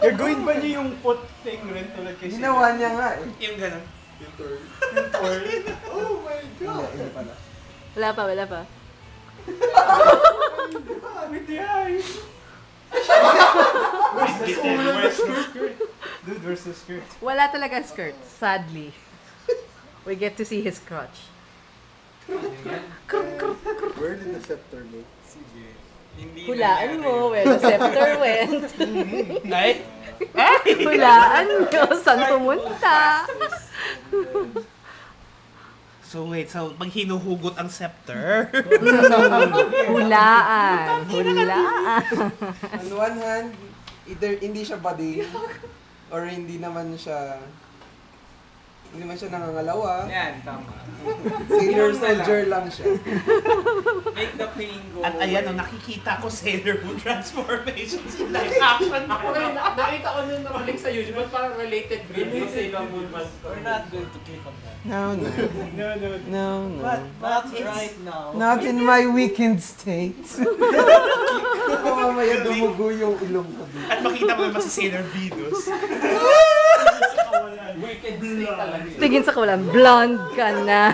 Gagawin ba niyo yung foot thing rin tulad kasi? Ginawa niya nga eh. Yung gano'n. Yung turn. Yung twirl. Oh my God! Hindi pala. Wala pa. With the eyes. Where's the skirt? Dude, where's the skirt? Wala talaga skirt, sadly. We get to see his crotch. Where did the scepter go? Sige. Hindi Hulaan mo where the scepter went. Ay! Hulaan mo saan pumunta. So wait, so pag hinuhugot ang scepter? Hulaan. On one hand, either hindi siya body or hindi naman siya nangangalawa. Yan, tama. Sailor soldier lang siya. Make the pain go. At ayan, nakikita ko Sailor Moon transformations in live action. Ako rin, nakita ko nung nakaling sa YouTube, ba't parang related video sa Sailor Moon Master? We're not going to click on that. No. No. Not right now. Not in my weakened state. Ako mamaya dumugo yung ilong ko dito. At makita mo naman si Sailor Venus. Wicked state talaga. Tingin sa kawalan, blonde ka na.